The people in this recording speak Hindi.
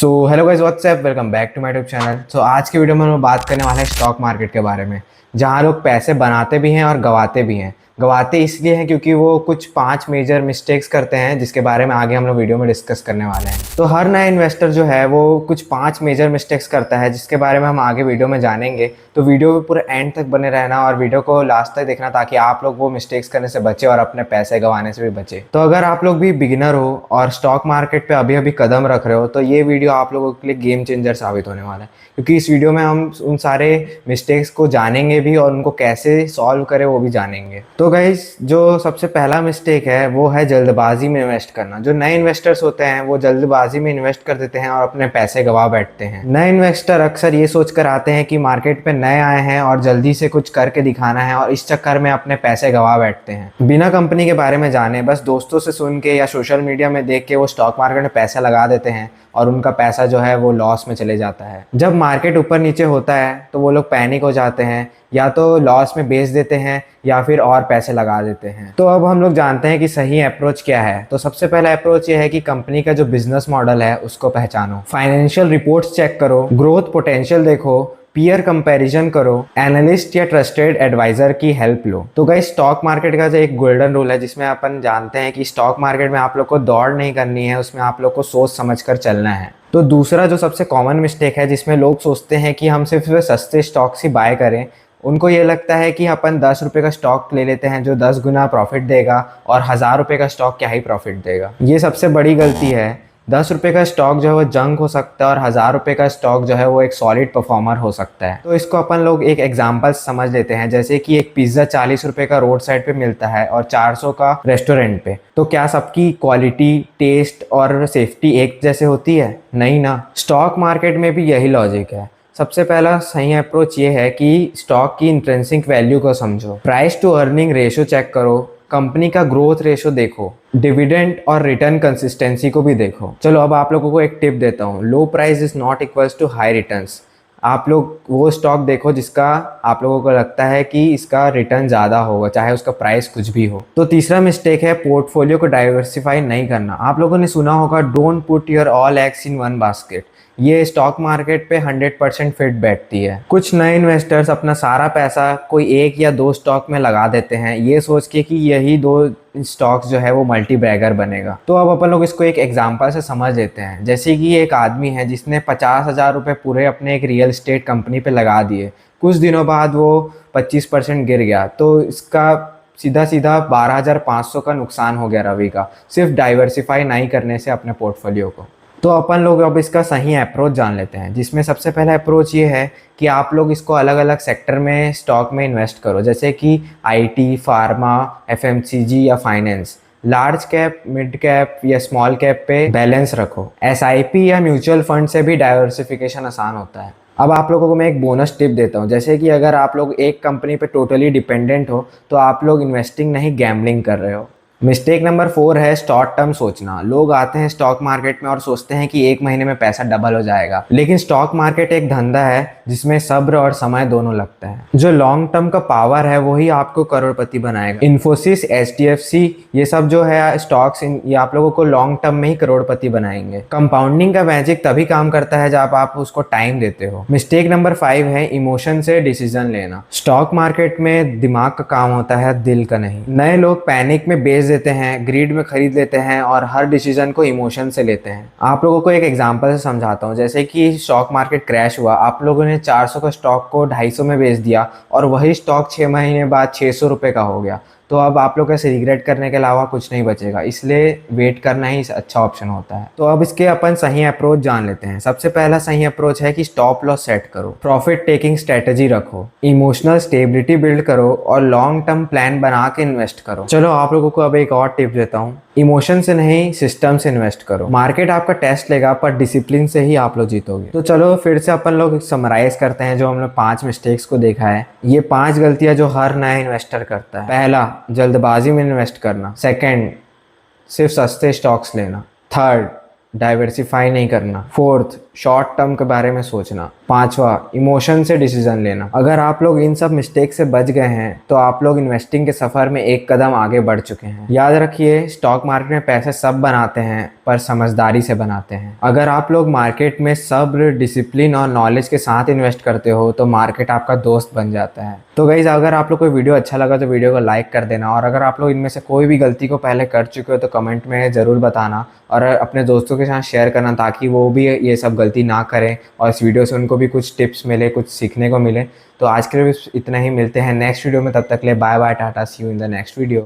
So hello guys, what's up, welcome back to my YouTube channel. So आज की वीडियो में हम बात करने वाले हैं स्टॉक मार्केट के बारे में, जहां लोग पैसे बनाते भी हैं और गवाते भी हैं। गवाते इसलिए हैं क्योंकि वो कुछ 5 मेजर मिस्टेक्स करते हैं, जिसके बारे में आगे हम लोग वीडियो में डिस्कस करने वाले हैं। तो हर नया इन्वेस्टर जो है वो कुछ 5 मेजर मिस्टेक्स करता है, जिसके बारे में हम आगे वीडियो में जानेंगे। तो वीडियो में पूरे एंड तक बने रहना और वीडियो को लास्ट तक देखना, ताकि आप लोग वो मिस्टेक्स करने से बचे और अपने पैसे गंवाने से भी बचे। तो अगर आप लोग भी बिगिनर हो और स्टॉक मार्केट पे अभी अभी कदम रख रहे हो, तो ये वीडियो आप लोगों के लिए गेम चेंजर साबित होने वाला है, क्योंकि इस वीडियो में हम उन सारे मिस्टेक्स को जानेंगे भी और उनको कैसे सॉल्व करें वो भी जानेंगे। तो गाइस, जो सबसे पहला मिस्टेक है वो है जल्दबाजी में इन्वेस्ट करना। जो नए इन्वेस्टर्स होते हैं वो जल्दबाजी में इन्वेस्ट कर देते हैं और अपने पैसे गवा बैठते हैं। नए इन्वेस्टर अक्सर ये सोचकर आते हैं कि मार्केट पे नए आए हैं और जल्दी से कुछ करके दिखाना है, और इस चक्कर में अपने पैसे गवा बैठते हैं। बिना कंपनी के बारे में जाने, बस दोस्तों से सुन के या सोशल मीडिया में देख के वो स्टॉक मार्केट में पैसा लगा देते हैं और उनका पैसा जो है वो लॉस में चले जाता है। जब मार्केट ऊपर नीचे होता है तो वो लोग पैनिक हो जाते हैं, या तो लॉस में बेच देते हैं या फिर और पैसे लगा देते हैं। तो अब हम लोग जानते हैं कि सही अप्रोच क्या है। तो सबसे पहला अप्रोच ये है कि कंपनी का जो बिजनेस मॉडल है उसको पहचानो, फाइनेंशियल रिपोर्ट्स चेक करो, ग्रोथ पोटेंशियल देखो, पीयर कंपैरिजन करो, एनालिस्ट या ट्रस्टेड एडवाइजर की हेल्प लो। तो गाइस, स्टॉक मार्केट का जो एक गोल्डन रूल है, जिसमें अपन जानते हैं कि स्टॉक मार्केट में आप लोग को दौड़ नहीं करनी है, उसमें आप लोग को सोच समझकर चलना है। तो दूसरा जो सबसे कॉमन मिस्टेक है, जिसमें लोग सोचते हैं कि हम सिर्फ सस्ते स्टॉक्स ही बाय करें। उनको ये लगता है कि अपन 10 रुपये का स्टॉक ले लेते हैं जो 10 गुना प्रॉफिट देगा, और 1000 रुपये का स्टॉक क्या ही प्रॉफिट देगा। ये सबसे बड़ी गलती है। 10 रुपये का स्टॉक जो है वो जंक हो सकता है, और 1000 रुपये का स्टॉक जो है वो एक सॉलिड परफॉर्मर हो सकता है। तो इसको अपन लोग एक एग्जांपल समझ लेते हैं, जैसे कि एक पिज्ज़ा 40 रुपये का रोड साइड पे मिलता है और 400 का रेस्टोरेंट पे। तो क्या सबकी क्वालिटी, टेस्ट और सेफ्टी एक जैसे होती है? नहीं ना। स्टॉक मार्केट में भी यही लॉजिक है। सबसे पहला सही अप्रोच ये है कि स्टॉक की इंट्रिंसिक वैल्यू को समझो, price to earning ratio check करो, कंपनी का ग्रोथ रेशो देखो, डिविडेंड और रिटर्न कंसिस्टेंसी को भी देखो। चलो अब आप लोगों को एक टिप देता हूँ, low price is not equals to high returns. आप लोग वो स्टॉक देखो जिसका आप लोगों को लगता है कि इसका रिटर्न ज़्यादा होगा, चाहे उसका प्राइस कुछ भी हो। तो तीसरा मिस्टेक है पोर्टफोलियो को डाइवर्सिफाई नहीं करना। आप लोगों ने सुना होगा, don't put your all eggs in one basket. ये स्टॉक मार्केट पे 100% फिट बैठती है। कुछ नए इन्वेस्टर्स अपना सारा पैसा कोई एक या दो स्टॉक में लगा देते हैं, ये सोच के कि यही दो स्टॉक्स जो है वो मल्टी बैगर बनेगा। तो अब अपन लोग इसको एक एग्जांपल से समझ लेते हैं। जैसे कि एक आदमी है जिसने 50,000 रुपये पूरे अपने एक रियल एस्टेट कंपनी पे लगा दिए। कुछ दिनों बाद वो 25% गिर गया, तो इसका सीधा सीधा 12,500 का नुकसान हो गया रवि का, सिर्फ डाइवर्सिफाई नहीं करने से अपने पोर्टफोलियो को। तो अपन लोग अब इसका सही अप्रोच जान लेते हैं, जिसमें सबसे पहला अप्रोच ये है कि आप लोग इसको अलग अलग सेक्टर में स्टॉक में इन्वेस्ट करो, जैसे कि आईटी, फार्मा, एफएमसीजी या finance. Large cap, mid cap या स्मॉल कैप पे बैलेंस रखो। एसआईपी या म्यूचुअल फंड से भी डाइवर्सिफिकेशन आसान होता है। अब आप लोगों को मैं एक बोनस टिप देता हूँ, जैसे कि अगर आप लोग एक कंपनी पे टोटली डिपेंडेंट हो तो आप लोग इन्वेस्टिंग नहीं, गैम्बलिंग कर रहे हो। मिस्टेक नंबर 4 है शॉर्ट टर्म सोचना। लोग आते हैं स्टॉक मार्केट में और सोचते हैं कि एक महीने में पैसा डबल हो जाएगा, लेकिन स्टॉक मार्केट एक धंधा है जिसमें सब्र और समय दोनों लगता है। जो लॉन्ग टर्म का पावर है वही आपको करोड़पति बनाएगा। इन्फोसिस, एचडीएफसी, ये सब जो है स्टॉक्स, ये आप लोगों को लॉन्ग टर्म में ही करोड़पति बनाएंगे। कंपाउंडिंग का मैजिक तभी काम करता है जब आप उसको टाइम देते हो। मिस्टेक नंबर 5 है इमोशन से डिसीजन लेना। स्टॉक मार्केट में दिमाग का काम होता है, दिल का नहीं। नए लोग पैनिक में बेच देते हैं, ग्रीड में खरीद लेते हैं और हर डिसीजन को इमोशन से लेते हैं। आप लोगों को एक एग्जांपल से समझाता हूं, जैसे कि स्टॉक मार्केट क्रैश हुआ, आप लोगों ने 400 का स्टॉक को 250 में बेच दिया और वही स्टॉक 6 महीने बाद 600 रुपये का हो गया। तो अब आप लोग ऐसे रिग्रेट करने के अलावा कुछ नहीं बचेगा, इसलिए वेट करना ही अच्छा ऑप्शन होता है। तो अब इसके अपन सही अप्रोच जान लेते हैं। सबसे पहला सही अप्रोच है कि स्टॉप लॉस सेट करो, प्रॉफिट टेकिंग स्ट्रेटेजी रखो, इमोशनल स्टेबिलिटी बिल्ड करो और लॉन्ग टर्म प्लान बना के इन्वेस्ट करो। चलो आप लोगों को अब एक और टिप देता हूँ, इमोशन से नहीं, सिस्टम से इन्वेस्ट करो। मार्केट आपका टेस्ट लेगा, पर डिसिप्लिन से ही आप लोग जीतोगे। तो चलो फिर से अपन लोग समराइज करते हैं जो हमने 5 मिस्टेक्स को देखा है। ये 5 गलतियां जो हर नया इन्वेस्टर करता है। पहला, जल्दबाजी में इन्वेस्ट करना। सेकंड, सिर्फ सस्ते स्टॉक्स लेना। थर्ड, डाइवर्सिफाई नहीं करना। फोर्थ, शॉर्ट टर्म के बारे में सोचना। पांचवा, इमोशन से डिसीजन लेना। अगर आप लोग इन सब मिस्टेक से बच गए हैं तो आप लोग इन्वेस्टिंग के सफर में एक कदम आगे बढ़ चुके हैं। याद रखिए, स्टॉक मार्केट में पैसे सब बनाते हैं, पर समझदारी से बनाते हैं। अगर आप लोग मार्केट में सब्र, डिसिप्लिन और नॉलेज के साथ इन्वेस्ट करते हो तो मार्केट आपका दोस्त बन जाता है। तो गाइस, अगर आप लोग को वीडियो अच्छा लगा तो वीडियो को लाइक कर देना, और अगर आप लोग इनमें से कोई भी गलती को पहले कर चुके हो तो कमेंट में ज़रूर बताना और अपने दोस्तों के साथ शेयर करना, ताकि वो भी ये सब गलती ना करें और इस वीडियो से उनको भी कुछ टिप्स मिले, कुछ सीखने को मिले। तो आज के लिए इतना ही, मिलते हैं नेक्स्ट वीडियो में। तब तक के लिए bye bye, tata, see you in the next video.